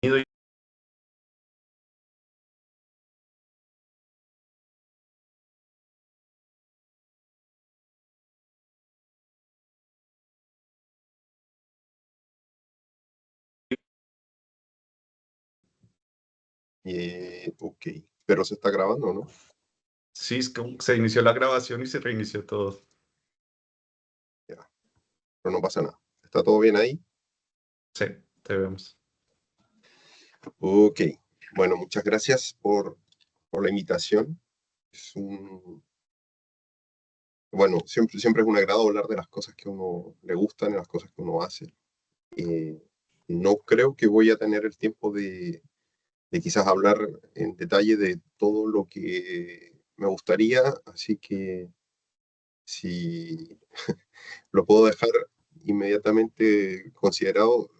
y Ok, pero se está grabando, ¿no? sí, es como que se inició la grabación y se reinició todo. Ya, pero no pasa nada. ¿Está todo bien ahí? Sí, te vemos. Ok, bueno, muchas gracias por la invitación. Es bueno, siempre es un agrado hablar de las cosas que a uno le gustan y las cosas que uno hace. Eh, no creo que voy a tener el tiempo de quizás hablar en detalle de todo lo que me gustaría, así que si lo puedo dejar inmediatamente considerado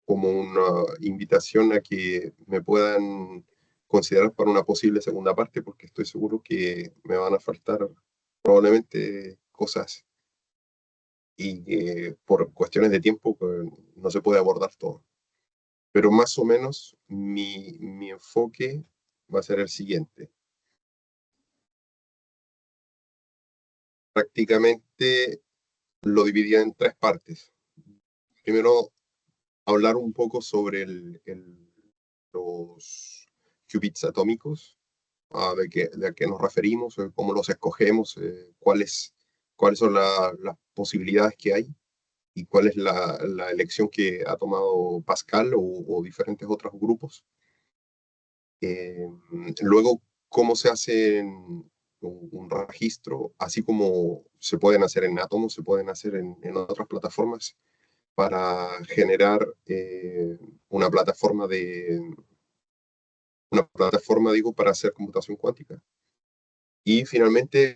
como una invitación a que me puedan considerar para una posible segunda parte, porque estoy seguro que me van a faltar probablemente cosas y que por cuestiones de tiempo pues, no se puede abordar todo. Pero más o menos mi enfoque va a ser el siguiente. Prácticamente lo dividía en tres partes. Primero, hablar un poco sobre los qubits atómicos, de a qué nos referimos, cómo los escogemos, cuáles son las posibilidades que hay y cuál es la elección que ha tomado Pascal o diferentes otros grupos. Eh, Luego, cómo se hace un registro, así como se pueden hacer en átomos, se pueden hacer en otras plataformas para generar una plataforma, digo, para hacer computación cuántica. Y finalmente,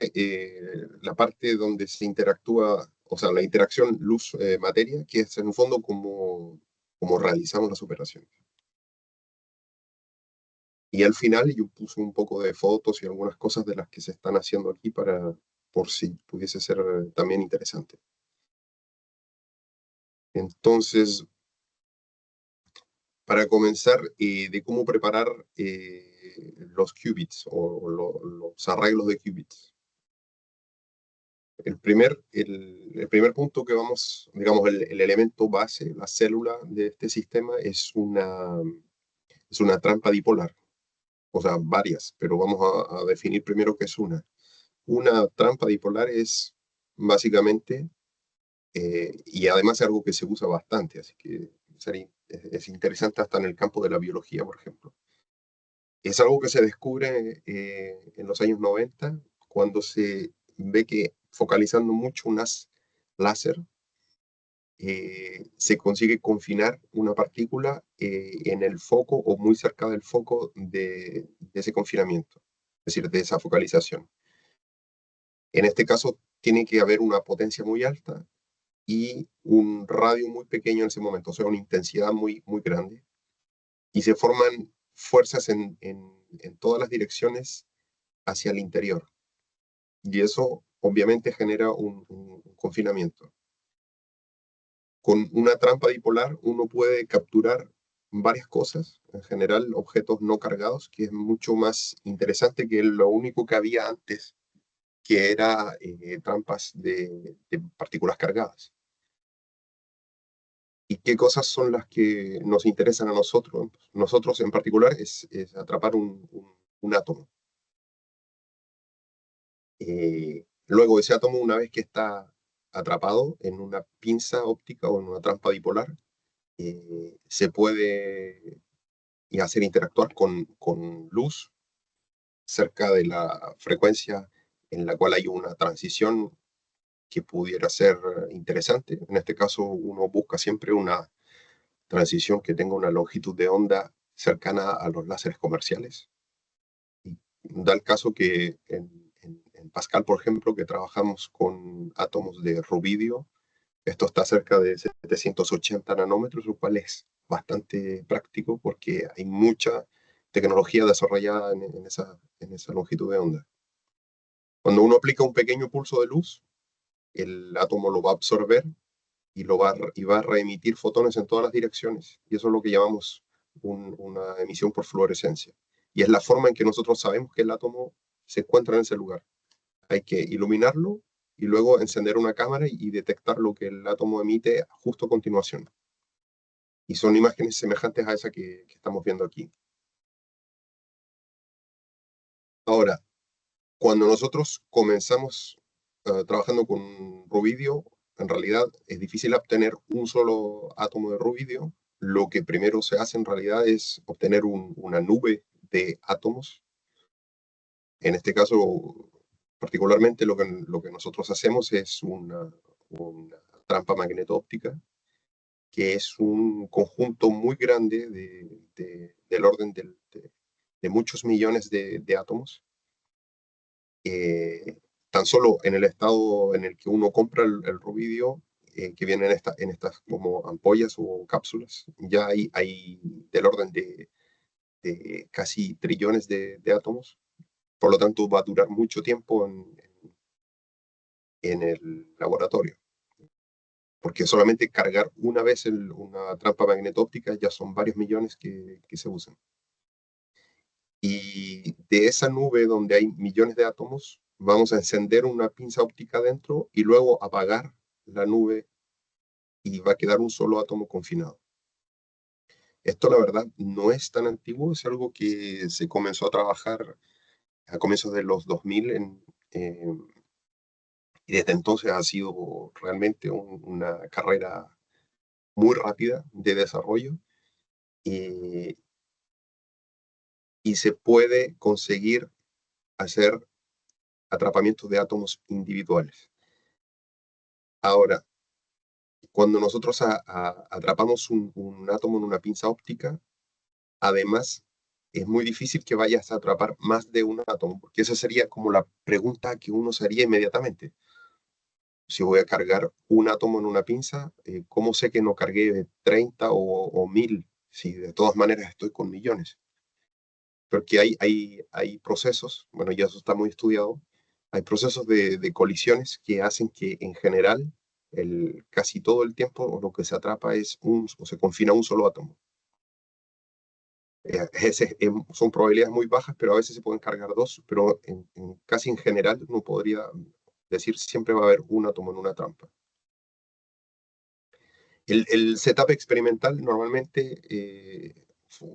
la parte donde se interactúa, o sea, la interacción luz-materia, que es en el fondo como realizamos las operaciones. Y al final yo puse un poco de fotos y algunas cosas de las que se están haciendo aquí por si pudiese ser también interesante. Entonces, para comenzar, de cómo preparar los qubits o los arreglos de qubits. El primer punto que vamos, digamos, el elemento base, la célula de este sistema es una trampa dipolar, o sea, varias, pero vamos a definir primero qué es una. Una trampa dipolar es básicamente, y además es algo que se usa bastante, así que es interesante hasta en el campo de la biología, por ejemplo. Es algo que se descubre en los años 90 cuando se ve que focalizando mucho un haz láser, se consigue confinar una partícula en el foco o muy cerca del foco de ese confinamiento, es decir, de esa focalización. En este caso, tiene que haber una potencia muy alta y un radio muy pequeño en ese momento, o sea, una intensidad muy, muy grande, y se forman fuerzas en todas las direcciones hacia el interior. Y eso obviamente genera un confinamiento. Con una trampa dipolar uno puede capturar varias cosas, en general objetos no cargados, que es mucho más interesante que lo único que había antes, que era trampas de partículas cargadas. ¿Y qué cosas son las que nos interesan a nosotros? Nosotros en particular es atrapar un átomo. Luego ese átomo, una vez que está atrapado en una pinza óptica o en una trampa dipolar, se puede hacer interactuar con luz cerca de la frecuencia en la cual hay una transición que pudiera ser interesante. En este caso, uno busca siempre una transición que tenga una longitud de onda cercana a los láseres comerciales. Y da el caso que en Pascal, por ejemplo, que trabajamos con átomos de rubidio, esto está cerca de 780 nanómetros, lo cual es bastante práctico porque hay mucha tecnología desarrollada en esa longitud de onda. Cuando uno aplica un pequeño pulso de luz, el átomo lo va a absorber y va a reemitir fotones en todas las direcciones. Y eso es lo que llamamos una emisión por fluorescencia. Y es la forma en que nosotros sabemos que el átomo se encuentra en ese lugar. Hay que iluminarlo y luego encender una cámara y detectar lo que el átomo emite justo a continuación. Y son imágenes semejantes a esa que estamos viendo aquí. Ahora, cuando nosotros comenzamos trabajando con rubidio, en realidad es difícil obtener un solo átomo de rubidio. Lo que primero se hace en realidad es obtener una nube de átomos. En este caso, particularmente lo que nosotros hacemos es una trampa magneto-óptica, que es un conjunto muy grande del orden de muchos millones de átomos. Tan solo en el estado en el que uno compra el rubidio, que viene en estas como ampollas o cápsulas, ya hay del orden de casi trillones de átomos. Por lo tanto, va a durar mucho tiempo en el laboratorio. Porque solamente cargar una vez una trampa magneto-óptica ya son varios millones que se usan. Y de esa nube donde hay millones de átomos, vamos a encender una pinza óptica dentro y luego apagar la nube y va a quedar un solo átomo confinado. Esto, la verdad, no es tan antiguo, es algo que se comenzó a trabajar a comienzos de los 2000 y desde entonces ha sido realmente una carrera muy rápida de desarrollo y, y se puede conseguir hacer atrapamientos de átomos individuales. Ahora, cuando nosotros atrapamos un átomo en una pinza óptica, además es muy difícil que vayas a atrapar más de un átomo, porque esa sería como la pregunta que uno se haría inmediatamente. Si voy a cargar un átomo en una pinza, ¿cómo sé que no cargué 30 o 1000 si de todas maneras estoy con millones? Porque hay procesos, bueno, ya eso está muy estudiado, hay procesos de colisiones que hacen que en general casi todo el tiempo lo que se atrapa o se confina un solo átomo. Son probabilidades muy bajas, pero a veces se pueden cargar dos, pero casi en general no podría decir siempre va a haber un átomo en una trampa. El setup experimental normalmente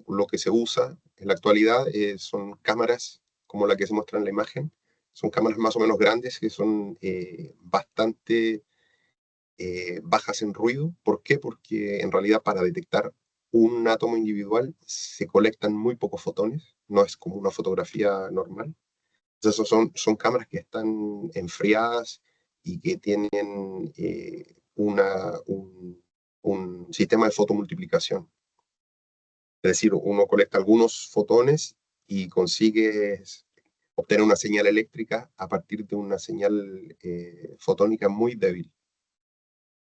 lo que se usa en la actualidad son cámaras como la que se muestra en la imagen. Son cámaras más o menos grandes que son bastante bajas en ruido. ¿Por qué? Porque en realidad para detectar un átomo individual se colectan muy pocos fotones, no es como una fotografía normal. Entonces son cámaras que están enfriadas y que tienen un sistema de fotomultiplicación. Es decir, uno colecta algunos fotones y consigue obtener una señal eléctrica a partir de una señal fotónica muy débil.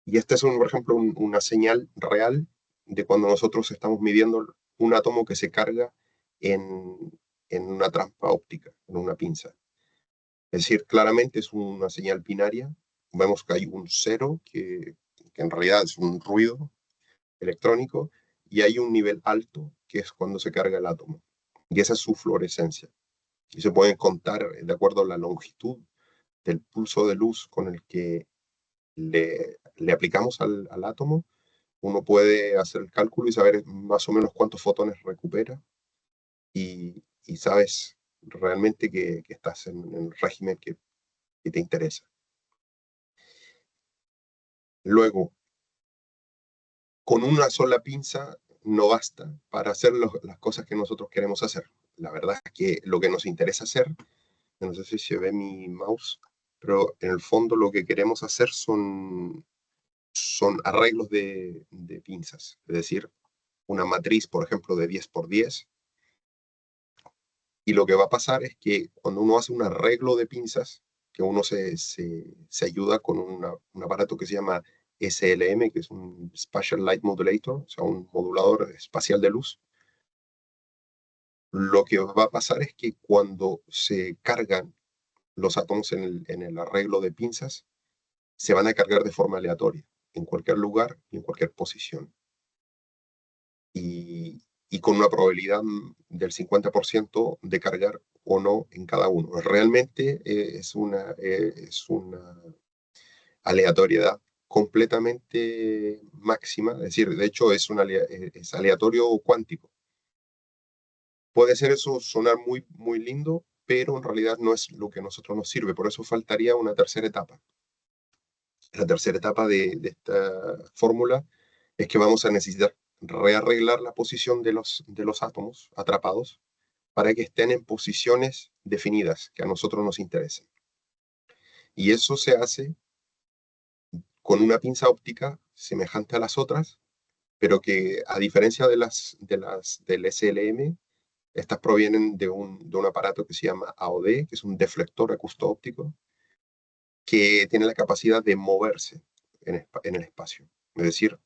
Y esta es, por ejemplo, una señal real de cuando nosotros estamos midiendo un átomo que se carga en una trampa óptica, en una pinza. Es decir, claramente es una señal binaria. Vemos que hay un cero, que en realidad es un ruido electrónico, y hay un nivel alto, que es cuando se carga el átomo. Y esa es su fluorescencia. Y se pueden contar de acuerdo a la longitud del pulso de luz con el que le aplicamos al átomo. Uno puede hacer el cálculo y saber más o menos cuántos fotones recupera y sabes realmente que estás en el régimen que te interesa. Luego, con una sola pinza no basta para hacer las cosas que nosotros queremos hacer. La verdad es que lo que nos interesa hacer, no sé si se ve mi mouse, pero en el fondo lo que queremos hacer son arreglos de pinzas. Es decir, una matriz, por ejemplo, de 10 por 10. Y lo que va a pasar es que cuando uno hace un arreglo de pinzas, que uno se ayuda con un aparato que se llama SLM, que es un Spatial Light Modulator, o sea, un modulador espacial de luz. Lo que va a pasar es que cuando se cargan los átomos en el arreglo de pinzas, se van a cargar de forma aleatoria, en cualquier lugar y en cualquier posición. Y y con una probabilidad del 50% de cargar o no en cada uno. Realmente es una aleatoriedad completamente máxima, es decir, de hecho es aleatorio cuántico. Puede ser eso sonar muy, muy lindo, pero en realidad no es lo que a nosotros nos sirve, por eso faltaría una tercera etapa. La tercera etapa de esta fórmula es que vamos a necesitar rearreglar la posición de los átomos atrapados para que estén en posiciones definidas que a nosotros nos interesen. Y eso se hace con una pinza óptica semejante a las otras, pero que a diferencia del SLM, estas provienen de un aparato que se llama AOD, que es un deflector acústico-óptico, que tiene la capacidad de moverse en el espacio. Es decir,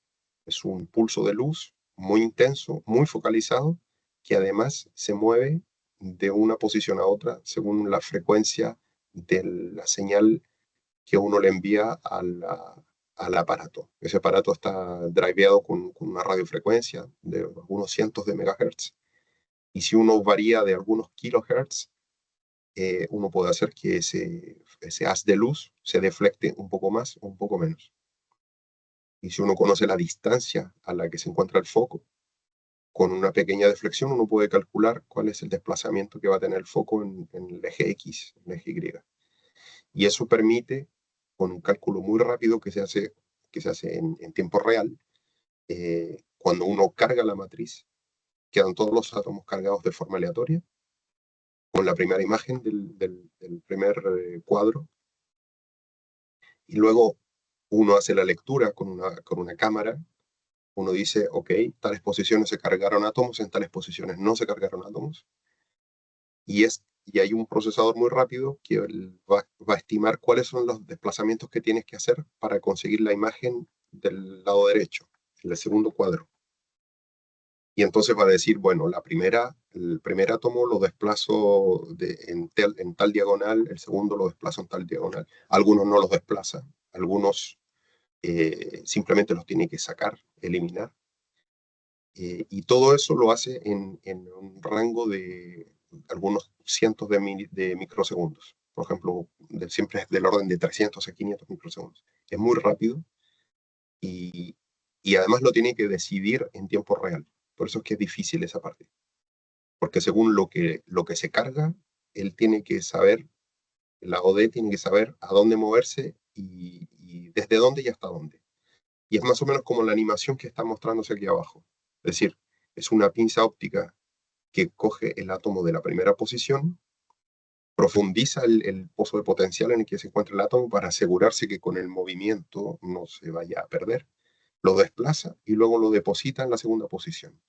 es un pulso de luz muy intenso, muy focalizado, que además se mueve de una posición a otra según la frecuencia de la señal que uno le envía al aparato. Ese aparato está driveado con una radiofrecuencia de algunos cientos de megahertz. Y si uno varía de algunos kilohertz, uno puede hacer que ese haz de luz se deflecte un poco más o un poco menos. Y si uno conoce la distancia a la que se encuentra el foco, con una pequeña deflexión uno puede calcular cuál es el desplazamiento que va a tener el foco en el eje X, en el eje Y. Y eso permite, con un cálculo muy rápido que se hace en tiempo real, cuando uno carga la matriz, quedan todos los átomos cargados de forma aleatoria, con la primera imagen del primer cuadro, y luego uno hace la lectura con una cámara, uno dice, ok, tales posiciones se cargaron átomos, en tales posiciones no se cargaron átomos, y hay un procesador muy rápido que va a estimar cuáles son los desplazamientos que tienes que hacer para conseguir la imagen del lado derecho, el segundo cuadro. Y entonces va a decir, bueno, el primer átomo lo desplazo en tal diagonal, el segundo lo desplazo en tal diagonal. Algunos no los desplaza, algunos simplemente los tiene que sacar, eliminar. Y todo eso lo hace en un rango de algunos cientos de microsegundos. Por ejemplo, siempre es del orden de 300 a 500 microsegundos. Es muy rápido y, y además lo tiene que decidir en tiempo real. Por eso es que es difícil esa parte. Porque según lo que se carga, él tiene que saber, la OD tiene que saber a dónde moverse y desde dónde y hasta dónde. Y es más o menos como la animación que está mostrándose aquí abajo. Es decir, es una pinza óptica que coge el átomo de la primera posición, profundiza el pozo de potencial en el que se encuentra el átomo para asegurarse que con el movimiento no se vaya a perder, lo desplaza y luego lo deposita en la segunda posición.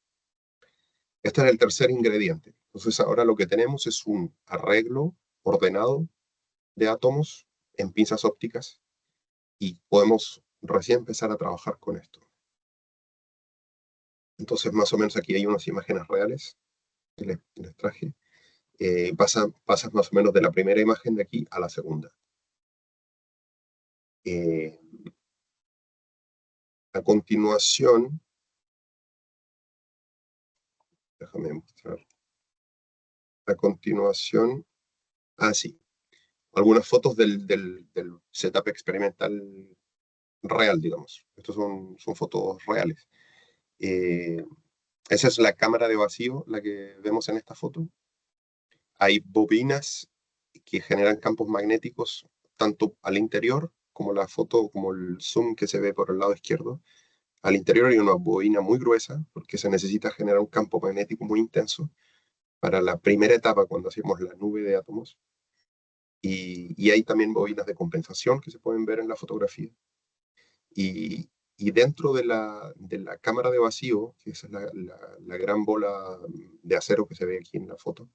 Este es el tercer ingrediente. Entonces ahora lo que tenemos es un arreglo ordenado de átomos en pinzas ópticas y podemos recién empezar a trabajar con esto. Entonces más o menos aquí hay unas imágenes reales que les traje. Pasas más o menos de la primera imagen de aquí a la segunda. A continuación, déjame mostrar. A continuación, sí, algunas fotos del setup experimental real, digamos. Estos son fotos reales. Esa es la cámara de vacío, la que vemos en esta foto. Hay bobinas que generan campos magnéticos tanto al interior como la foto, como el zoom que se ve por el lado izquierdo. Al interior hay una bobina muy gruesa porque se necesita generar un campo magnético muy intenso para la primera etapa cuando hacemos la nube de átomos. Y hay también bobinas de compensación que se pueden ver en la fotografía. Y dentro de la cámara de vacío, que es la gran bola de acero que se ve aquí en la foto,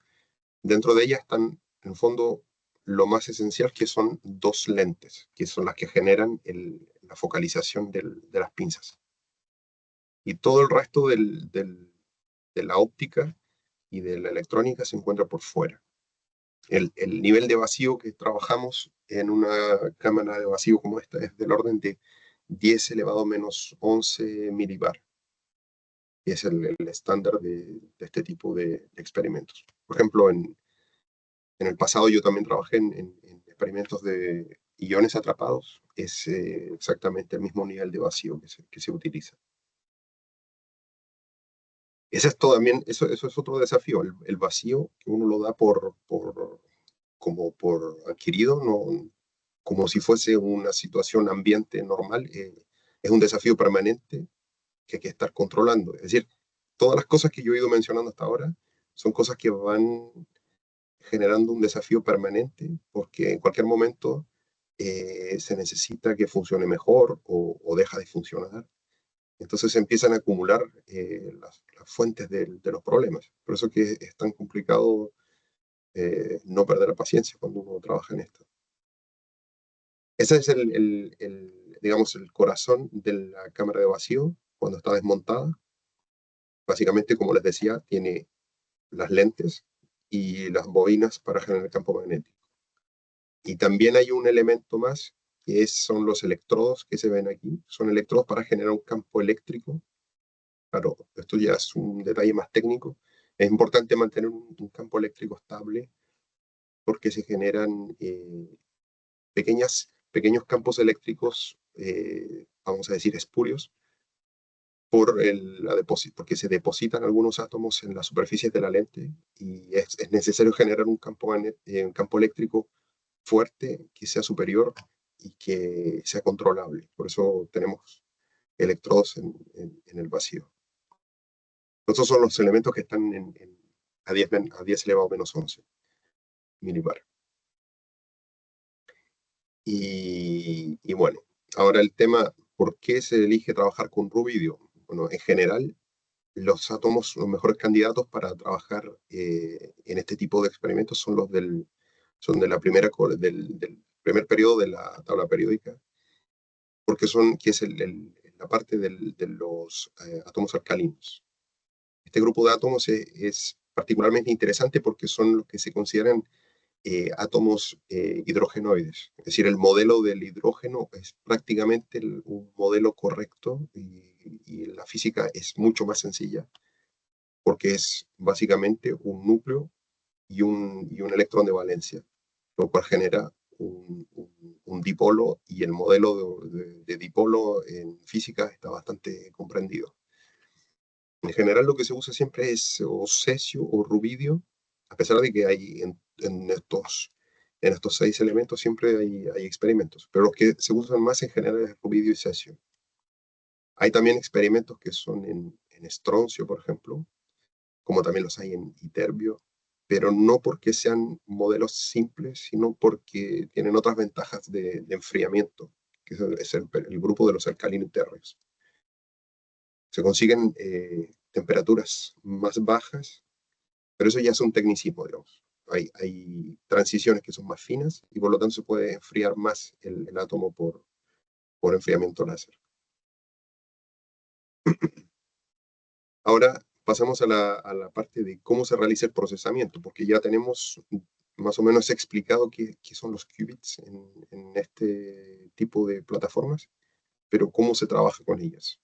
dentro de ella están, en el fondo, lo más esencial, que son dos lentes, que son las que generan la focalización de las pinzas. Y todo el resto de la óptica y de la electrónica se encuentra por fuera. El nivel de vacío que trabajamos en una cámara de vacío como esta es del orden de 10 elevado a menos 11 milibar. y es el estándar de este tipo de experimentos. Por ejemplo, en el pasado yo también trabajé en experimentos de iones atrapados. Es exactamente el mismo nivel de vacío que se utiliza. Ese es también, eso es otro desafío, el vacío que uno lo da como por adquirido, no, como si fuese una situación ambiente normal, es un desafío permanente que hay que estar controlando. Es decir, todas las cosas que yo he ido mencionando hasta ahora son cosas que van generando un desafío permanente porque en cualquier momento se necesita que funcione mejor o deja de funcionar. Entonces se empiezan a acumular las fuentes de los problemas. Por eso que es tan complicado no perder la paciencia cuando uno trabaja en esto. Ese es digamos, el corazón de la cámara de vacío cuando está desmontada. Básicamente, como les decía, tiene las lentes y las bobinas para generar campo magnético. Y también hay un elemento más, que son los electrodos que se ven aquí. Son electrodos para generar un campo eléctrico. Claro, esto ya es un detalle más técnico. Es importante mantener un campo eléctrico estable porque se generan pequeños campos eléctricos, vamos a decir espurios, porque se depositan algunos átomos en las superficies de la lente y es necesario generar un campo eléctrico fuerte que sea superior y que sea controlable. Por eso tenemos electrodos en el vacío. Estos son los elementos que están a 10 elevado a menos 11 milibar. Y bueno, ahora el tema, ¿por qué se elige trabajar con rubidio? Bueno, en general, los mejores candidatos para trabajar en este tipo de experimentos son son de del primer periodo de la tabla periódica, porque que es la parte de los átomos alcalinos. Este grupo de átomos es particularmente interesante porque son los que se consideran átomos hidrogenoides. Es decir, el modelo del hidrógeno es prácticamente un modelo correcto y la física es mucho más sencilla porque es básicamente un núcleo y un electrón de valencia, lo cual genera un dipolo y el modelo de dipolo en física está bastante comprendido. En general lo que se usa siempre es o cesio o rubidio, a pesar de que hay en estos 6 elementos siempre hay experimentos, pero los que se usan más en general es rubidio y cesio. Hay también experimentos que son en estroncio, por ejemplo, como también los hay en iterbio, pero no porque sean modelos simples, sino porque tienen otras ventajas de enfriamiento, que es el grupo de los alcalinos térreos. Se consiguen temperaturas más bajas, pero eso ya es un tecnicismo, digamos. Hay transiciones que son más finas y por lo tanto se puede enfriar más el átomo por enfriamiento láser. Ahora pasamos a la parte de cómo se realiza el procesamiento, porque ya tenemos más o menos explicado qué son los qubits en este tipo de plataformas, pero cómo se trabaja con ellas.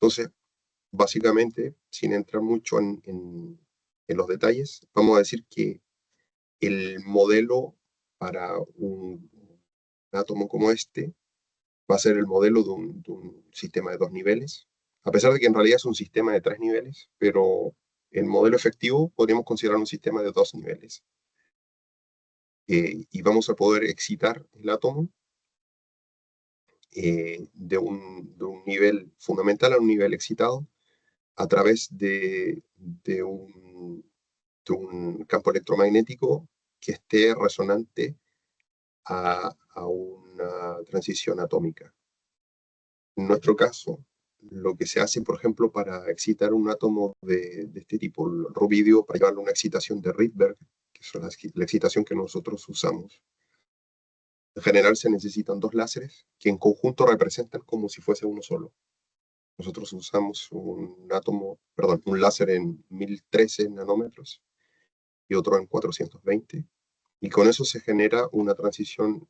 Entonces, básicamente, sin entrar mucho en los detalles, vamos a decir que el modelo para un átomo como este va a ser el modelo de un sistema de 2 niveles, a pesar de que en realidad es un sistema de 3 niveles, pero el modelo efectivo podríamos considerar un sistema de 2 niveles. Y vamos a poder excitar el átomo de un nivel fundamental a un nivel excitado a través de un campo electromagnético que esté resonante a una transición atómica. En nuestro caso, lo que se hace, por ejemplo, para excitar un átomo de este tipo, el rubidio, para llevarlo a una excitación de Rydberg, que es la excitación que nosotros usamos, en general se necesitan 2 láseres que en conjunto representan como si fuese uno solo. Nosotros usamos un láser en 1013 nanómetros y otro en 420, y con eso se genera una transición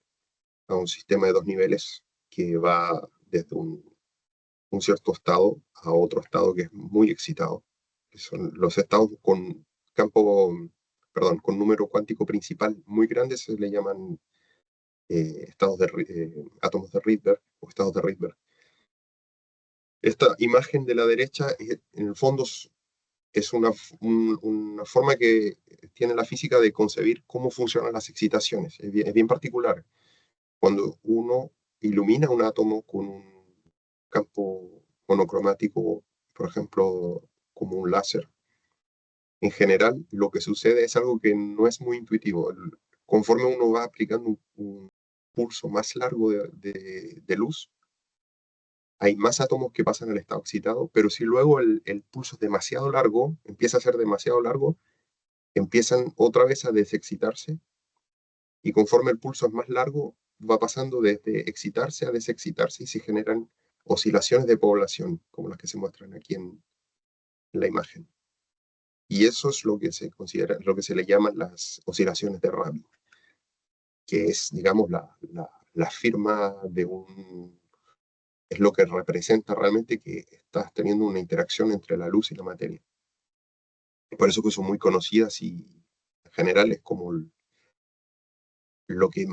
a un sistema de 2 niveles que va desde un un cierto estado a otro estado que es muy excitado, que son los estados con con número cuántico principal muy grande, se le llaman átomos de Rydberg o estados de Rydberg. Esta imagen de la derecha, en el fondo, es una forma que tiene la física de concebir cómo funcionan las excitaciones. Es bien particular. Cuando uno ilumina un átomo con un campo monocromático, por ejemplo, como un láser, en general lo que sucede es algo que no es muy intuitivo. Conforme uno va aplicando un pulso más largo de luz, hay más átomos que pasan al estado excitado, pero si luego el pulso es demasiado largo, empieza a ser demasiado largo, empiezan otra vez a desexcitarse, y conforme el pulso es más largo, va pasando desde excitarse a desexcitarse y se generan oscilaciones de población, como las que se muestran aquí en la imagen. Y eso es lo que se considera, lo que se le llaman las oscilaciones de Rabi, que es, digamos, la firma de es lo que representa realmente que estás teniendo una interacción entre la luz y la materia. Por eso que son muy conocidas y en general es como lo que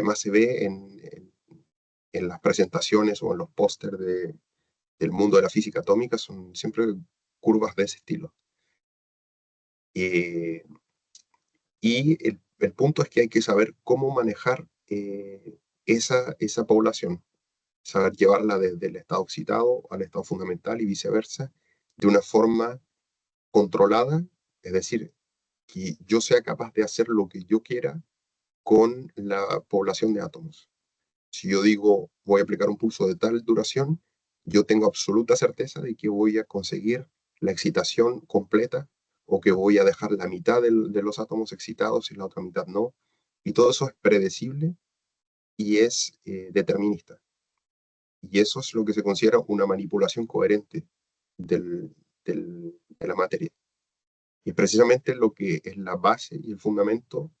más se ve en las presentaciones o en los pósters del mundo de la física atómica, son siempre curvas de ese estilo. Y el punto es que hay que saber cómo manejar esa población, saber llevarla desde el estado excitado al estado fundamental y viceversa, de una forma controlada, es decir, que yo sea capaz de hacer lo que yo quiera con la población de átomos. Si yo digo, voy a aplicar un pulso de tal duración, yo tengo absoluta certeza de que voy a conseguir la excitación completa, o que voy a dejar la mitad de los átomos excitados y la otra mitad no. Y todo eso es predecible y es determinista. Y eso es lo que se considera una manipulación coherente de la materia. Y es precisamente lo que es la base y el fundamento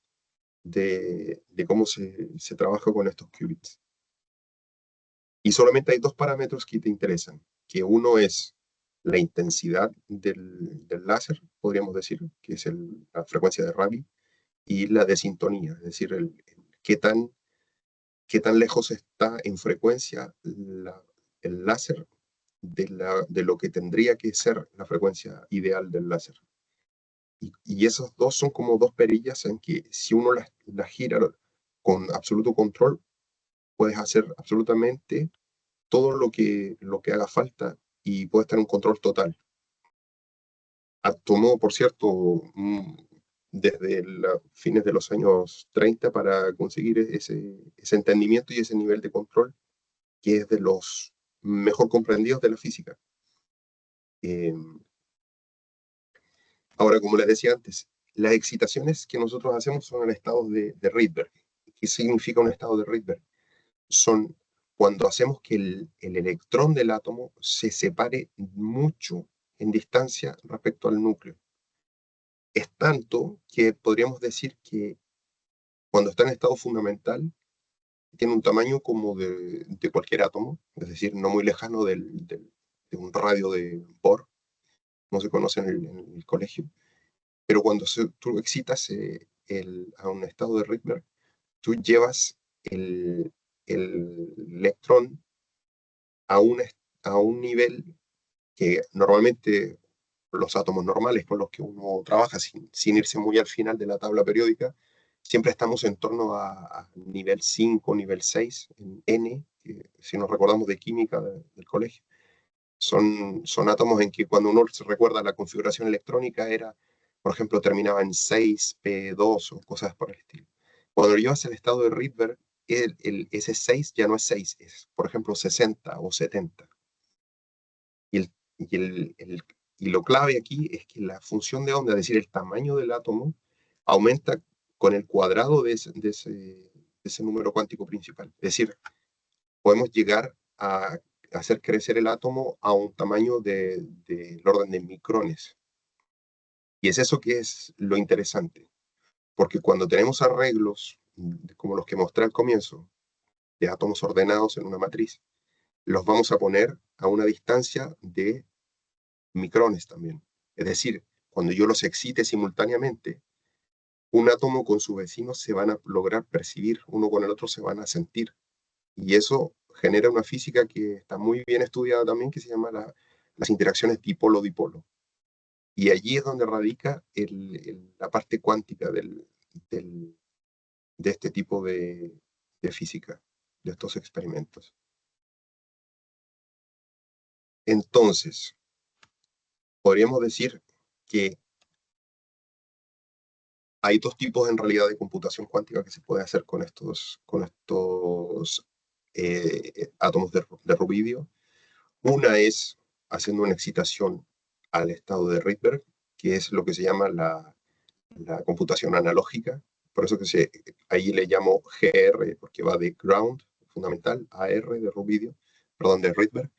de cómo se trabaja con estos qubits. Y solamente hay dos parámetros que te interesan, que uno es la intensidad del láser, podríamos decir, que es la frecuencia de Rabi, y la desintonía, es decir, qué tan lejos está en frecuencia el láser de lo que tendría que ser la frecuencia ideal del láser. Y esos dos son como dos perillas en que si uno las gira con absoluto control, puedes hacer absolutamente todo lo que haga falta y puedes tener un control total. Tomó, por cierto, desde los fines de los años 30 para conseguir ese entendimiento y ese nivel de control, que es de los mejor comprendidos de la física. Ahora, como les decía antes, las excitaciones que nosotros hacemos son en estados de Rydberg. ¿Qué significa un estado de Rydberg? Son cuando hacemos que el electrón del átomo se separe mucho en distancia respecto al núcleo. Es tanto que podríamos decir que cuando está en estado fundamental, tiene un tamaño como de cualquier átomo, es decir, no muy lejano de un radio de Bohr, no se conoce en el colegio. Pero cuando tú excitas a un estado de Rydberg, tú llevas el electrón a un nivel que normalmente los átomos normales con los que uno trabaja, sin irse muy al final de la tabla periódica, siempre estamos en torno a nivel 5, nivel 6, en N, que si nos recordamos de química del colegio. Son átomos en que cuando uno se recuerda la configuración electrónica era, por ejemplo, terminaba en 6, P2 o cosas por el estilo. Cuando lo llevas al estado de Rydberg, ese 6 ya no es 6, es, por ejemplo, 60 o 70. Y lo clave aquí es que la función de onda, es decir, el tamaño del átomo, aumenta con el cuadrado de ese número cuántico principal. Es decir, podemos llegar a hacer crecer el átomo a un tamaño del orden de micrones. Y es eso que es lo interesante, porque cuando tenemos arreglos como los que mostré al comienzo, de átomos ordenados en una matriz, los vamos a poner a una distancia de micrones también. Es decir, cuando yo los excite simultáneamente, un átomo con su vecino se van a lograr percibir, uno con el otro se van a sentir. Y eso genera una física que está muy bien estudiada también, que se llama las interacciones dipolo-dipolo. Y allí es donde radica la parte cuántica de este tipo de física, de estos experimentos. Entonces, podríamos decir que hay dos tipos en realidad de computación cuántica que se puede hacer con estos átomos de rubidio. Una es haciendo una excitación al estado de Rydberg, que es lo que se llama la computación analógica. Por eso que ahí le llamo GR, porque va de ground, fundamental, AR de rubidio, perdón, de Rydberg.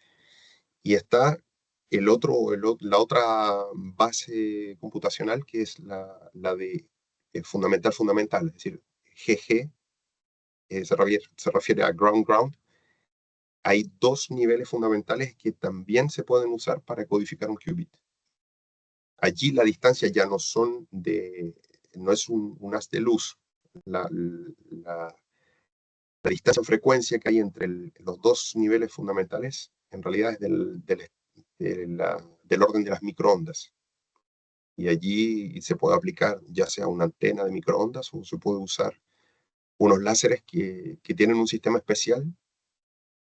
Y está la otra base computacional, que es la de fundamental, es decir, GG, se refiere a ground. Hay dos niveles fundamentales que también se pueden usar para codificar un qubit. Allí la distancia ya no es un haz de luz. La distancia en frecuencia que hay entre los dos niveles fundamentales en realidad es del orden de las microondas. Y allí se puede aplicar ya sea una antena de microondas o se puede usar unos láseres que tienen un sistema especial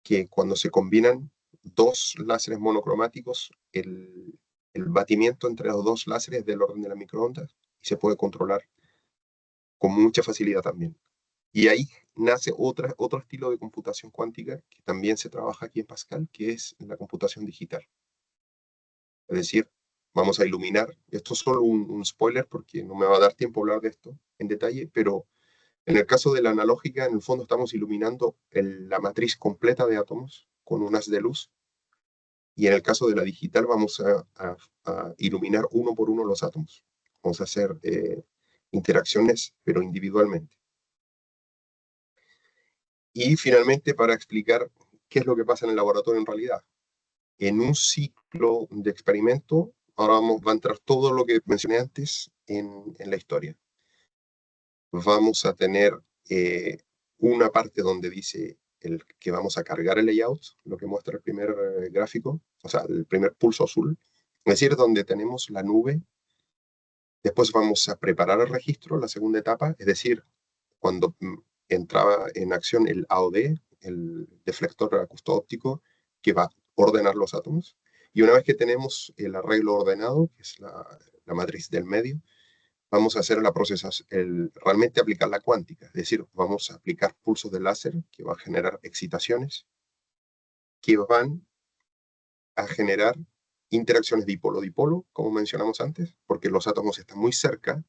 que cuando se combinan dos láseres monocromáticos, el batimiento entre los dos láseres es del orden de las microondas y se puede controlar con mucha facilidad también. Y ahí nace otro estilo de computación cuántica que también se trabaja aquí en Pascal, que es la computación digital. Es decir, vamos a iluminar, esto es solo un spoiler porque no me va a dar tiempo a hablar de esto en detalle, pero en el caso de la analógica, en el fondo estamos iluminando la matriz completa de átomos con un haz de luz, y en el caso de la digital vamos a iluminar uno por uno los átomos. Vamos a hacer interacciones, pero individualmente. Y finalmente, para explicar qué es lo que pasa en el laboratorio en realidad. En un ciclo de experimento, ahora va a entrar todo lo que mencioné antes en la historia. Vamos a tener una parte donde dice que vamos a cargar el layout, lo que muestra el primer gráfico, o sea, el primer pulso azul, es decir, donde tenemos la nube. Después vamos a preparar el registro, la segunda etapa, es decir, cuando entraba en acción el AOD, el deflector acusto óptico, que va a ordenar los átomos. Y una vez que tenemos el arreglo ordenado, que es la matriz del medio, vamos a hacer la procesación, realmente aplicar la cuántica. Es decir, vamos a aplicar pulsos de láser que van a generar excitaciones, que van a generar interacciones dipolo-dipolo, como mencionamos antes, porque los átomos están muy cerca,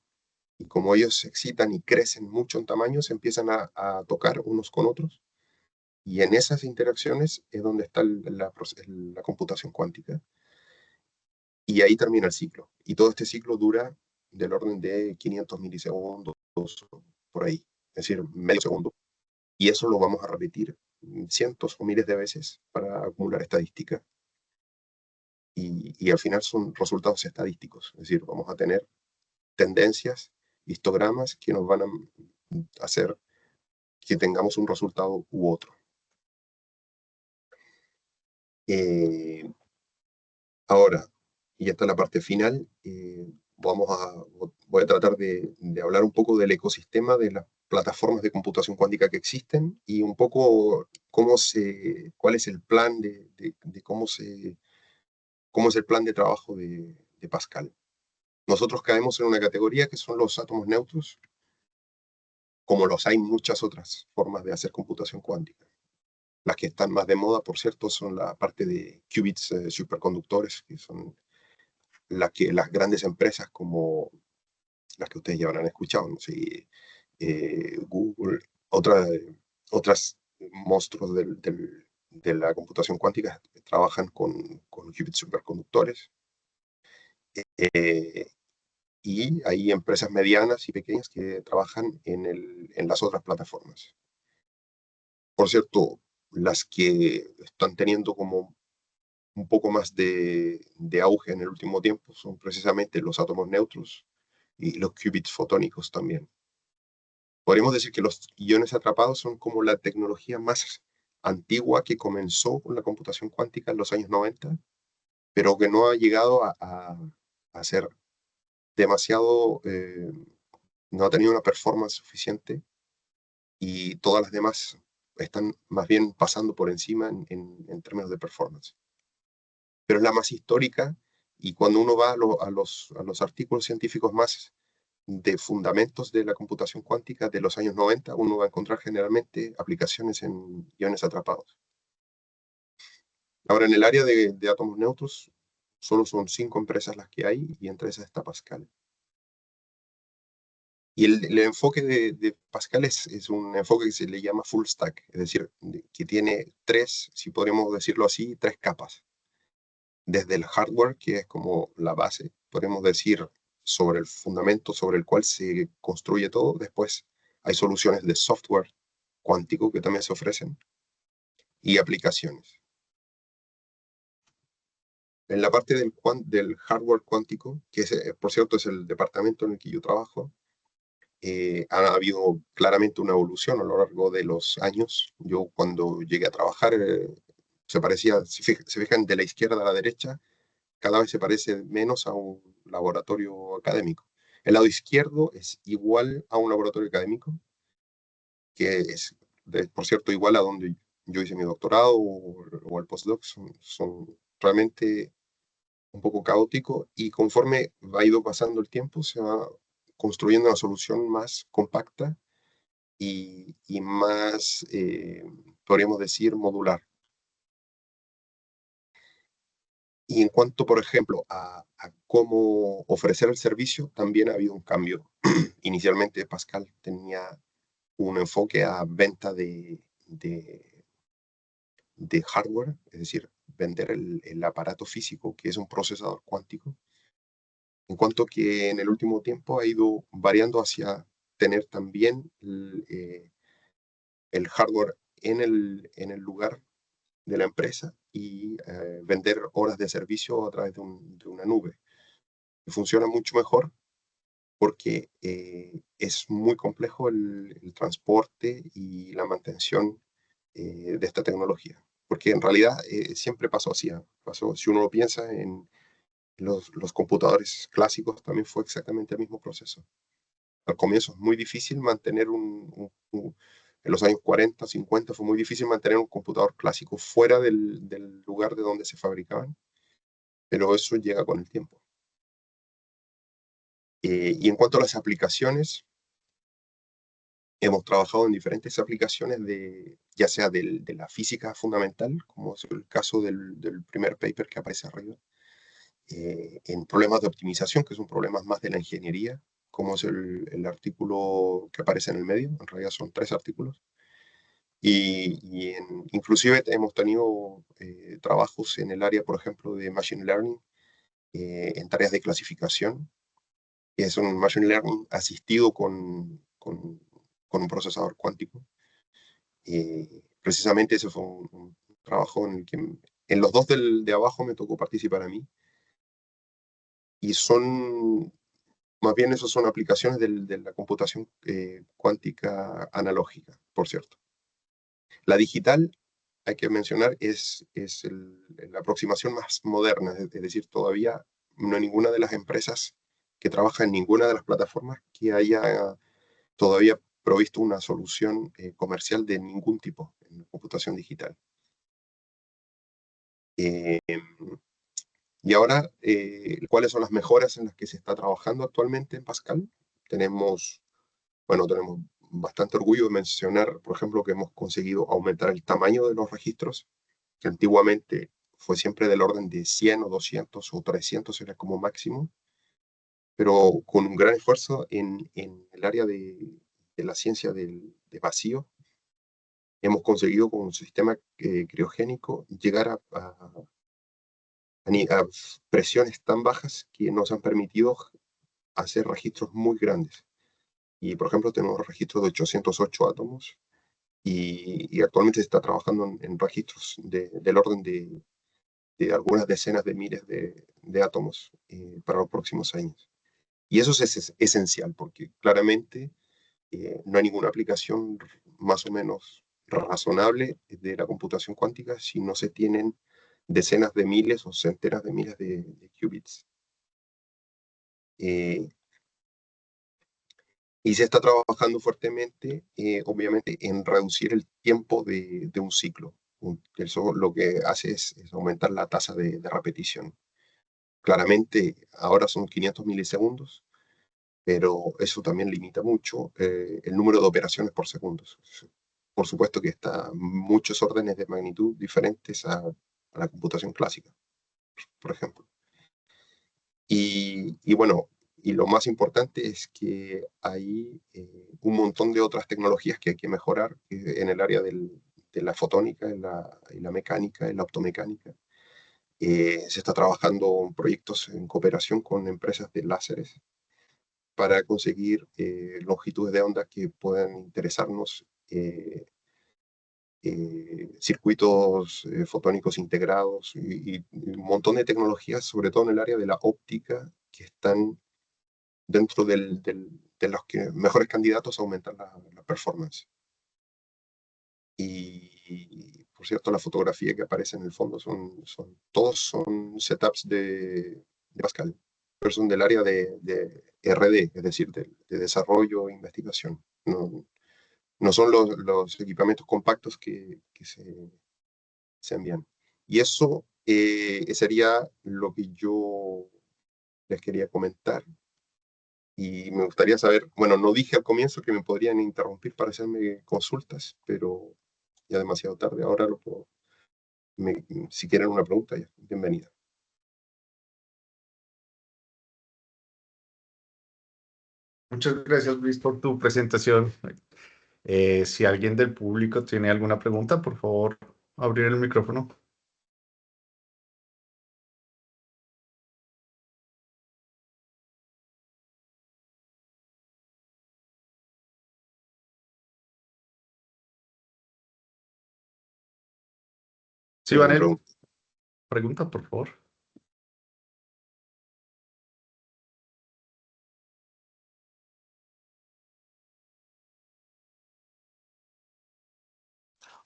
y como ellos se excitan y crecen mucho en tamaño, se empiezan a tocar unos con otros. Y en esas interacciones es donde está la computación cuántica. Y ahí termina el ciclo. Y todo este ciclo dura del orden de 500 milisegundos, por ahí. Es decir, medio segundo. Y eso lo vamos a repetir cientos o miles de veces para acumular estadística. Y al final son resultados estadísticos. Es decir, vamos a tener tendencias, histogramas que nos van a hacer que tengamos un resultado u otro. Ahora, y esta es la parte final, voy a tratar de hablar un poco del ecosistema de las plataformas de computación cuántica que existen y un poco cuál es el plan de cómo es el plan de trabajo de Pascal. Nosotros caemos en una categoría que son los átomos neutros, como los hay muchas otras formas de hacer computación cuántica. Las que están más de moda, por cierto, son la parte de qubits superconductores, que son las grandes empresas como las que ustedes ya habrán escuchado, no sé, Google, otras monstruos de la computación cuántica trabajan con qubits superconductores. Y hay empresas medianas y pequeñas que trabajan en las otras plataformas. Por cierto, las que están teniendo como un poco más de auge en el último tiempo son precisamente los átomos neutros y los qubits fotónicos también. Podríamos decir que los iones atrapados son como la tecnología más antigua que comenzó con la computación cuántica en los años 90, pero que no ha llegado a ser demasiado, no ha tenido una performance suficiente, y todas las demás están más bien pasando por encima en términos de performance. Pero es la más histórica, y cuando uno va a los artículos científicos más de fundamentos de la computación cuántica de los años 90, uno va a encontrar generalmente aplicaciones en iones atrapados. Ahora, en el área de átomos neutros, solo son 5 empresas las que hay, y entre esas está Pascal. Y el enfoque de Pascal es un enfoque que se le llama full stack, es decir, que tiene 3, si podríamos decirlo así, 3 capas. Desde el hardware, que es como la base, podemos decir, sobre el fundamento sobre el cual se construye todo. Después hay soluciones de software cuántico que también se ofrecen, y aplicaciones. En la parte del hardware cuántico, que por cierto es el departamento en el que yo trabajo, ha habido claramente una evolución a lo largo de los años. Yo cuando llegué a trabajar, se parecía, si se fijan, de la izquierda a la derecha, cada vez se parece menos a un laboratorio académico. El lado izquierdo es igual a un laboratorio académico, que es, por cierto, igual a donde yo hice mi doctorado o el postdoc. Son realmente un poco caótico, y conforme ha ido pasando el tiempo, se va construyendo una solución más compacta y más, podríamos decir, modular. Y en cuanto, por ejemplo, a cómo ofrecer el servicio, también ha habido un cambio. Inicialmente Pascal tenía un enfoque a venta de hardware, es decir, vender el aparato físico, que es un procesador cuántico, en cuanto que en el último tiempo ha ido variando hacia tener también el hardware en el lugar de la empresa, y vender horas de servicio a través de una nube. Funciona mucho mejor porque es muy complejo el transporte y la mantención de esta tecnología. Porque en realidad siempre pasó así. Si uno lo piensa en los computadores clásicos, también fue exactamente el mismo proceso. Al comienzo es muy difícil mantener en los años 40, 50, fue muy difícil mantener un computador clásico fuera del lugar de donde se fabricaban, pero eso llega con el tiempo. Y en cuanto a las aplicaciones, hemos trabajado en diferentes aplicaciones, ya sea de la física fundamental, como es el caso del primer paper que aparece arriba, en problemas de optimización, que son problemas más de la ingeniería, como es el artículo que aparece en el medio. En realidad son 3 artículos. Inclusive hemos tenido trabajos en el área, por ejemplo, de Machine Learning, en tareas de clasificación, que es un Machine Learning asistido con un procesador cuántico. Precisamente ese fue un trabajo en el que en los 2 de abajo me tocó participar a mí, y más bien esas son aplicaciones de la computación cuántica analógica, por cierto. La digital, hay que mencionar, es la aproximación más moderna, es decir, todavía no hay ninguna de las empresas que trabaja en ninguna de las plataformas que haya todavía provisto una solución comercial de ningún tipo en computación digital. Y ahora, ¿cuáles son las mejoras en las que se está trabajando actualmente en Pascal? Tenemos bastante orgullo de mencionar, por ejemplo, que hemos conseguido aumentar el tamaño de los registros, que antiguamente fue siempre del orden de 100 o 200 o 300 era como máximo, pero con un gran esfuerzo en el área de la ciencia de vacío, hemos conseguido con un sistema criogénico llegar a presiones tan bajas que nos han permitido hacer registros muy grandes. Y, por ejemplo, tenemos registros de 808 átomos, y actualmente se está trabajando en registros del orden de de algunas decenas de miles de átomos para los próximos años. Y eso es esencial, porque claramente no hay ninguna aplicación más o menos razonable de la computación cuántica si no se tienen decenas de miles o centenas de miles de qubits. Y se está trabajando fuertemente, obviamente, en reducir el tiempo de un ciclo. Eso lo que hace es aumentar la tasa de repetición. Claramente, ahora son 500 milisegundos, pero eso también limita mucho el número de operaciones por segundo. Por supuesto que está muchos órdenes de magnitud diferentes a la computación clásica, por ejemplo. Y bueno, y lo más importante es que hay un montón de otras tecnologías que hay que mejorar en el área de la fotónica, en la mecánica, en la optomecánica. Se está trabajando en proyectos en cooperación con empresas de láseres para conseguir longitudes de onda que puedan interesarnos, circuitos fotónicos integrados y un montón de tecnologías, sobre todo en el área de la óptica, que están dentro de los mejores candidatos a aumentar la performance. Y, por cierto, la fotografía que aparece en el fondo todos son setups de Pascal, pero son del área de RD, es decir, de desarrollo e investigación. No son los equipamientos compactos que se envían. Y eso sería lo que yo les quería comentar. Y me gustaría saber, bueno, no dije al comienzo que me podrían interrumpir para hacerme consultas, pero ya demasiado tarde, ahora lo puedo. Si quieren una pregunta, ya, bienvenida. Muchas gracias, Luis, por tu presentación. Si alguien del público tiene alguna pregunta, por favor, abrir el micrófono. Sí, ¿Alguna Vanel, pregunta? pregunta, por favor.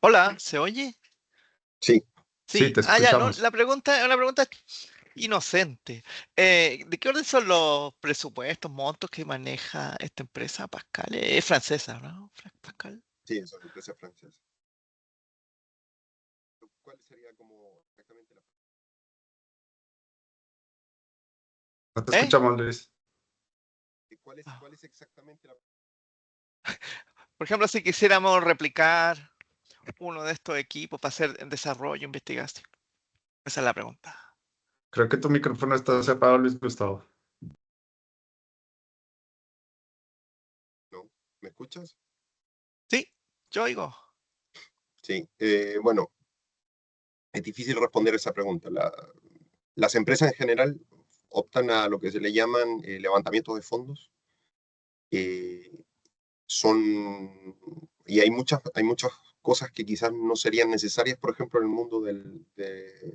Hola, ¿se oye? Sí, Sí, Sí, te ya, no, escuchamos. la pregunta es una pregunta inocente. ¿De qué orden son los presupuestos, montos que maneja esta empresa Pascal? Es francesa, ¿no? Pascal. sí, son empresas francesas. ¿Cuál sería como exactamente la... No te ¿Eh? escuchamos, Luis. ¿Cuál es exactamente la... Por ejemplo, si quisiéramos replicar uno de estos equipos para hacer desarrollo, investigación. Esa es la pregunta. Creo que tu micrófono está cerrado, Luis Gustavo. ¿No? ¿Me escuchas? Sí, yo oigo. Sí, bueno, es difícil responder esa pregunta. Las empresas en general optan a lo que se le llaman levantamientos de fondos. Eh, y hay muchas cosas que quizás no serían necesarias, por ejemplo, en el mundo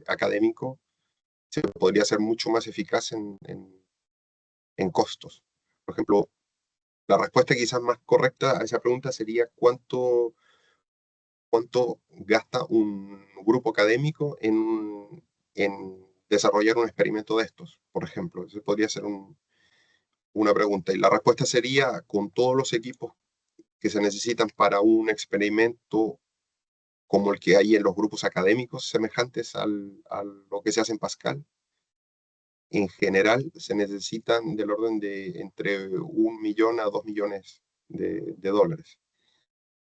académico, se podría ser mucho más eficaz en costos. Por ejemplo, la respuesta quizás más correcta a esa pregunta sería cuánto gasta un grupo académico en desarrollar un experimento de estos, por ejemplo. Eso podría ser una pregunta. Y la respuesta sería, con todos los equipos que se necesitan para un experimento como el que hay en los grupos académicos semejantes a lo que se hace en Pascal, en general se necesitan del orden de entre 1 millón a 2 millones de dólares.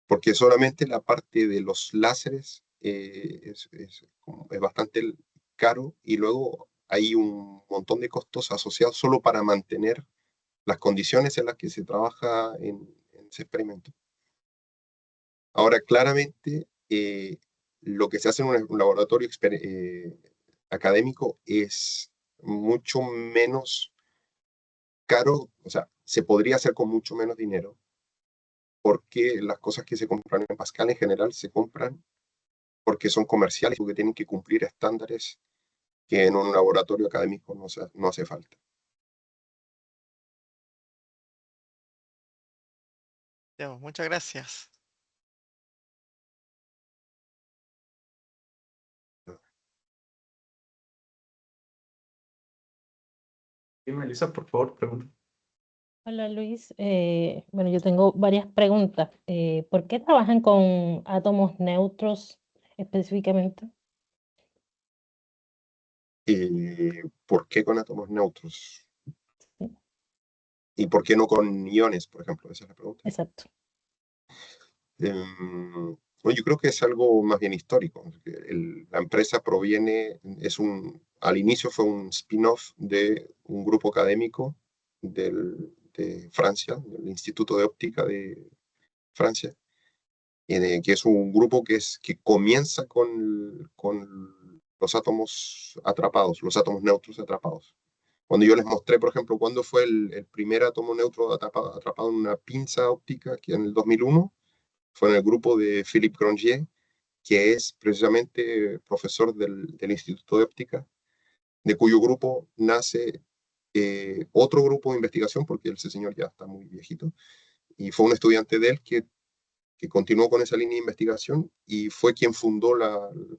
Porque solamente la parte de los láseres es bastante caro y luego hay un montón de costos asociados solo para mantener las condiciones en las que se trabaja en ese experimento. Ahora, claramente, lo que se hace en un laboratorio académico es mucho menos caro, o sea, se podría hacer con mucho menos dinero, porque las cosas que se compran en Pascal en general se compran porque son comerciales, porque tienen que cumplir estándares que en un laboratorio académico no hace falta. Ya, pues, muchas gracias. Sí, Melissa, por favor, pregunta. Hola Luis, bueno, yo tengo varias preguntas. ¿Por qué trabajan con átomos neutros específicamente? ¿Por qué con átomos neutros? Sí, ¿Y por qué no con iones, por ejemplo? Esa es la pregunta. exacto. Bueno, yo creo que es algo más bien histórico. La empresa al inicio fue un spin-off de un grupo académico de Francia, del Instituto de Óptica de Francia, que es un grupo que comienza con los átomos atrapados, los átomos neutros atrapados. Cuando yo les mostré, por ejemplo, cuándo fue el primer átomo neutro atrapado en una pinza óptica, que en el 2001, fue en el grupo de Philippe Grangier, que es precisamente profesor del Instituto de Óptica, de cuyo grupo nace otro grupo de investigación, porque ese señor ya está muy viejito, y fue un estudiante de él que continuó con esa línea de investigación y fue quien fundó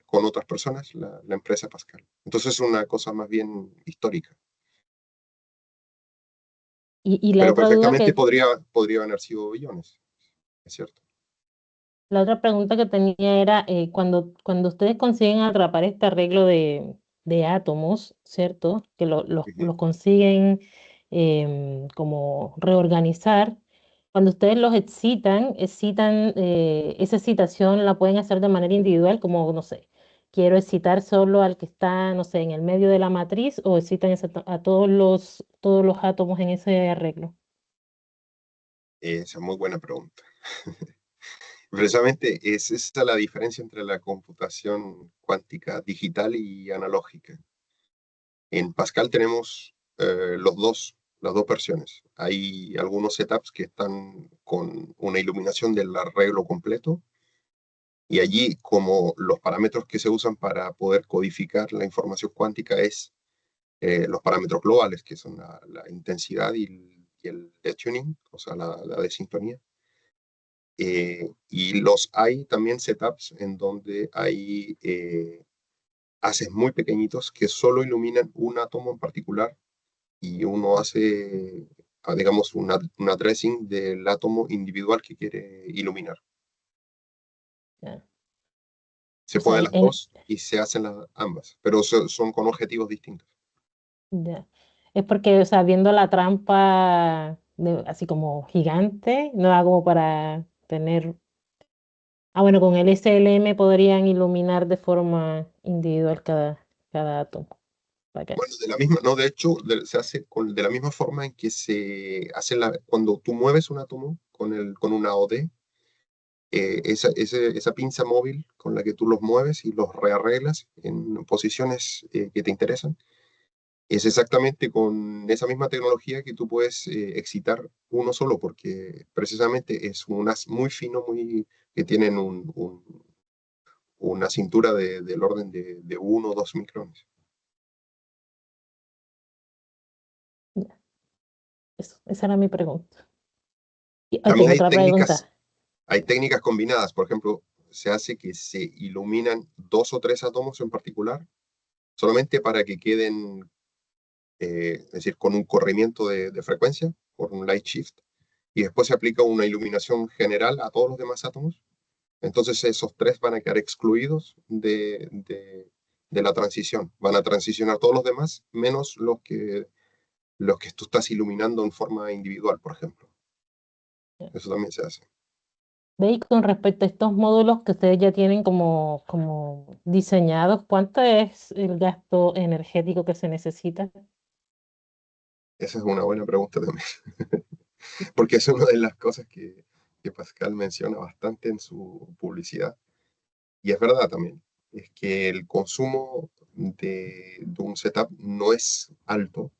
con otras personas la empresa Pascal. Entonces es una cosa más bien histórica. Y la Pero otra duda perfectamente que, podría haber sido iones, es cierto. la otra pregunta que tenía era, cuando ustedes consiguen atrapar este arreglo de átomos, ¿cierto? Que los consiguen como reorganizar. Cuando ustedes los excitan, esa excitación la pueden hacer de manera individual, como, no sé, quiero excitar solo al que está, no sé, en el medio de la matriz, o excitan a todos los átomos en ese arreglo. Esa es muy buena pregunta. Precisamente es esa la diferencia entre la computación cuántica digital y analógica. En Pascal tenemos las dos versiones. Hay algunos setups que están con una iluminación del arreglo completo y allí, como los parámetros que se usan para poder codificar la información cuántica es los parámetros globales, que son la intensidad y el detuning, o sea, la desintonía. Y hay también setups en donde hay haces muy pequeñitos que solo iluminan un átomo en particular y uno hace, digamos, un addressing del átomo individual que quiere iluminar. Ya. Se O sea, pueden las dos y se hacen ambas, pero son con objetivos distintos. ya. Es porque, o sea, viendo la trampa así como gigante, no da como para tener. Ah, bueno, con el SLM podrían iluminar de forma individual cada átomo. Bacán. Bueno, no, de hecho, se hace de la misma forma en que se hace cuando tú mueves un átomo con una OD, esa pinza móvil con la que tú los mueves y los rearreglas en posiciones que te interesan, es exactamente con esa misma tecnología que tú puedes excitar uno solo, porque precisamente es un haz muy fino, que tienen una cintura del orden de 1 o 2 micrones. Ya, eso, esa era mi pregunta. Ok, También otra pregunta. hay técnicas combinadas, por ejemplo, se hace que se iluminan 2 o 3 átomos en particular, solamente para que queden, es decir, con un corrimiento de frecuencia, por un light shift, y después se aplica una iluminación general a todos los demás átomos. Entonces esos 3 van a quedar excluidos de la transición. Van a transicionar todos los demás, menos los que tú estás iluminando en forma individual, por ejemplo. Ya. Eso también se hace. Ve, y con respecto a estos módulos que ustedes ya tienen como diseñados, ¿cuánto es el gasto energético que se necesita? Esa es una buena pregunta también, porque es una de las cosas que Pascal menciona bastante en su publicidad. Y es verdad también, es que el consumo de un setup no es alto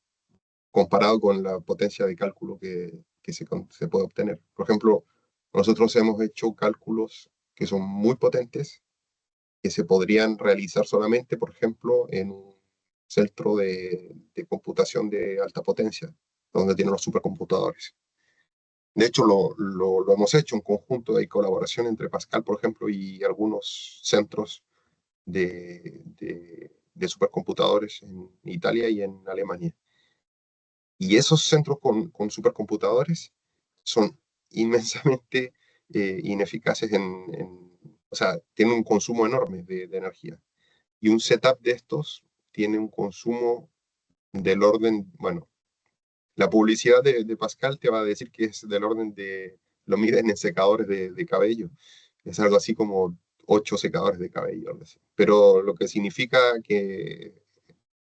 comparado con la potencia de cálculo que se puede obtener. Por ejemplo, nosotros hemos hecho cálculos que son muy potentes, que se podrían realizar solamente, por ejemplo, centro de computación de alta potencia, donde tienen los supercomputadores. De hecho, lo hemos hecho en conjunto, hay colaboración entre Pascal, por ejemplo, y algunos centros de supercomputadores en Italia y en Alemania. Y esos centros con supercomputadores son inmensamente ineficaces o sea, tienen un consumo enorme de energía. Y un setup de estos tiene un consumo del orden, bueno, la publicidad de Pascal te va a decir que es del orden lo miden en secadores de cabello. Es algo así como 8 secadores de cabello, algo así. Pero lo que significa que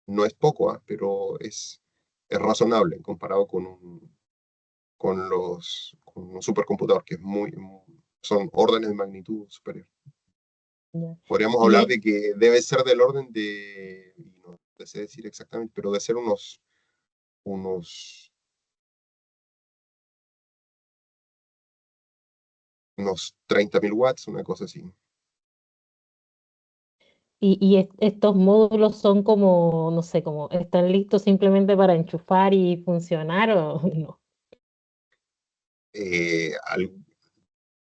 no es poco, pero es razonable comparado con un supercomputador que es son órdenes de magnitud superior. Ya. Podríamos Y hablar de que debe ser del orden no sé decir exactamente, pero de ser unos 30.000 watts, una cosa así. estos módulos son como, no sé, como están listos simplemente para enchufar y funcionar o no. Eh, al-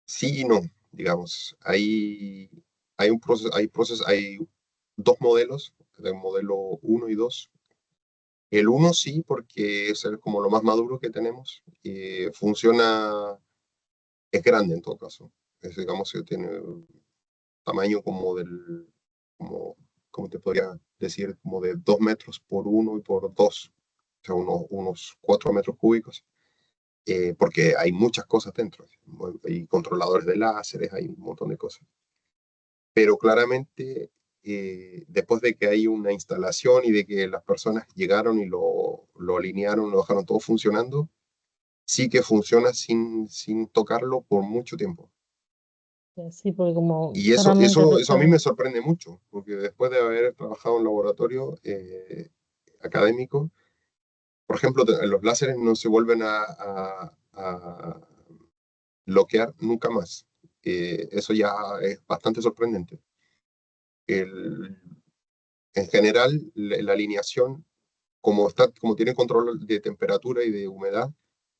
sí y no, digamos. Hay dos modelos, el modelo 1 y 2. El uno sí, porque es como lo más maduro que tenemos. Funciona, es grande en todo caso. Digamos que tiene un tamaño como, ¿cómo te podría decir? Como de 2 metros por 1 y por 2. O sea, unos 4 metros cúbicos. Porque hay muchas cosas dentro. Hay controladores de láseres, hay un montón de cosas. Pero claramente, después de que hay una instalación y de que las personas llegaron y lo alinearon, lo dejaron todo funcionando, sí que funciona sin tocarlo por mucho tiempo. Sí, porque como Y solamente eso a mí me requiere. sorprende mucho, porque después de haber trabajado en laboratorio académico, por ejemplo, los láseres no se vuelven a bloquear nunca más. Eso ya es bastante sorprendente. El, en general, la alineación, como tiene control de temperatura y de humedad,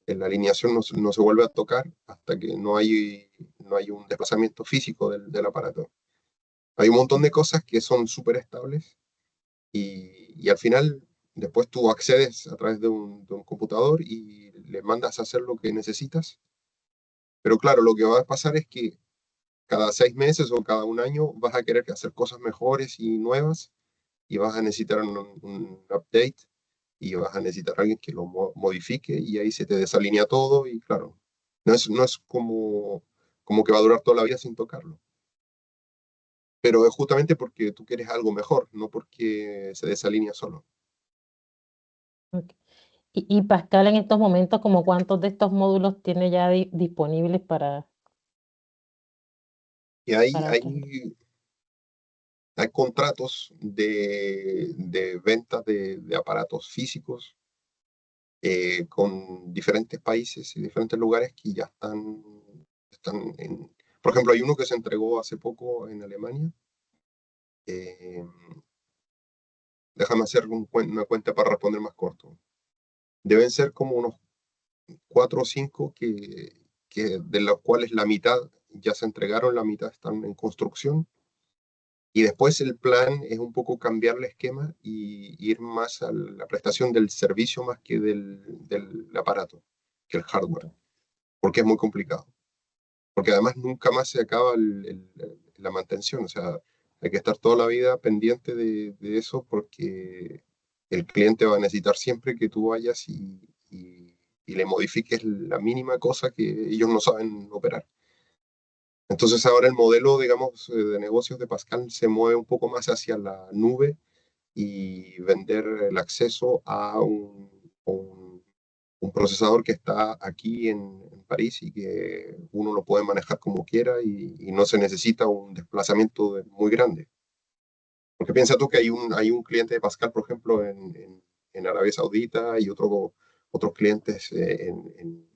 la alineación no se vuelve a tocar hasta que no hay un desplazamiento físico del aparato. Hay un montón de cosas que son súper estables y al final después tú accedes a través de un computador y le mandas a hacer lo que necesitas. Pero claro, lo que va a pasar es que cada 6 meses o cada un año vas a querer hacer cosas mejores y nuevas y vas a necesitar un update y vas a necesitar a alguien que lo modifique y ahí se te desalinea todo y claro, no es como que va a durar toda la vida sin tocarlo. Pero es justamente porque tú quieres algo mejor, no porque se desalinea solo. Ok. Y Pascal en estos momentos, como cuántos de estos módulos tiene ya disponibles Y hay, para otros? hay contratos de venta de aparatos físicos con diferentes países y diferentes lugares que ya están en... Por ejemplo, hay uno que se entregó hace poco en Alemania. Eh, Déjame hacer una cuenta para responder más corto. Deben ser como unos 4 o 5 de los cuales la mitad ya se entregaron, la mitad están en construcción. Y después el plan es un poco cambiar el esquema y ir más a la prestación del servicio más que del aparato, que el hardware, porque es muy complicado. Porque además nunca más se acaba la mantención, o sea, hay que estar toda la vida pendiente de eso porque el cliente va a necesitar siempre que tú vayas y le modifiques la mínima cosa que ellos no saben operar. Entonces ahora el modelo, digamos, de negocios de Pascal se mueve un poco más hacia la nube y vender el acceso a un procesador que está aquí en París y que uno lo puede manejar como quiera y no se necesita un desplazamiento muy grande. Porque piensa tú que hay un cliente de Pascal, por ejemplo, en Arabia Saudita y otros clientes en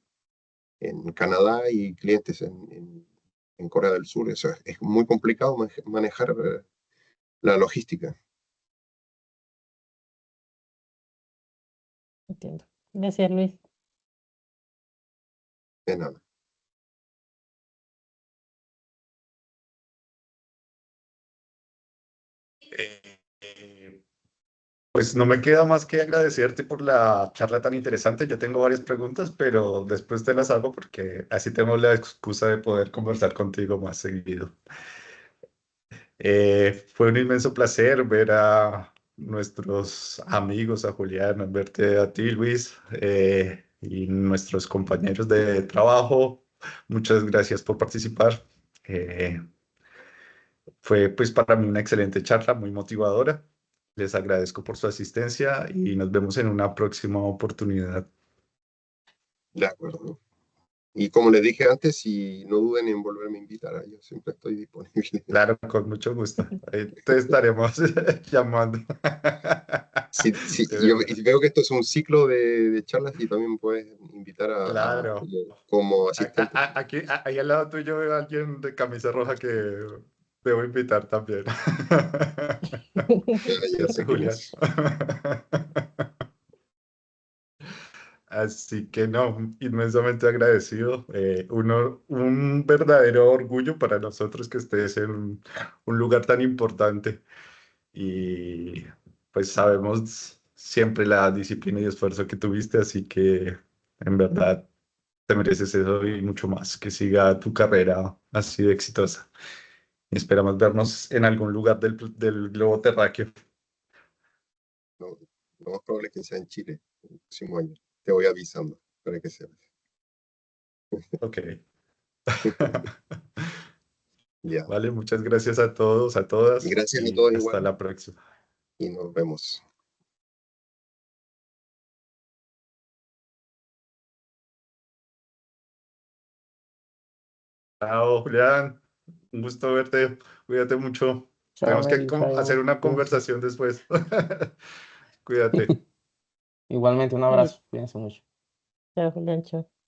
Canadá y clientes en Corea del Sur. Eso es muy complicado manejar la logística. entiendo. Gracias, Luis. De nada. Pues no me queda más que agradecerte por la charla tan interesante. Yo tengo varias preguntas, pero después te las hago porque así tengo la excusa de poder conversar contigo más seguido. Fue un inmenso placer ver a nuestros amigos, a Julián, a verte a ti, Luis, y nuestros compañeros de trabajo. Muchas gracias por participar. Eh, Fue pues para mí una excelente charla, muy motivadora. Les agradezco por su asistencia y nos vemos en una próxima oportunidad. De acuerdo. Y como les dije antes, si no duden en volverme a invitar, yo siempre estoy disponible. Claro, con mucho gusto. Ahí te estaremos llamando. Si, De y verdad. si veo que esto es un ciclo de charlas y también puedes invitar Claro. como asistente. Aquí, ahí al lado tuyo veo a alguien de camisa roja que debo invitar también. Ya sé quién Julián. es. Así que no, inmensamente agradecido. Un verdadero orgullo para nosotros que estés en un lugar tan importante. Y pues sabemos siempre la disciplina y esfuerzo que tuviste, así que en verdad te mereces eso y mucho más. Que siga tu carrera así de exitosa. Y esperamos vernos en algún lugar del globo terráqueo. No, lo más probable es que sea en Chile el próximo año. Te voy avisando para que sepas. Ok. Ya. Vale, muchas gracias a todos, a todas Gracias a y todos hasta igual la próxima. y nos vemos. Chao, Julián. Un gusto verte. Cuídate mucho. Chao, Tenemos que Mary, hacer chao, una cuídense. conversación después. Cuídate. Igualmente, un Chao, abrazo, cuídense mucho. chao, Julián, chao.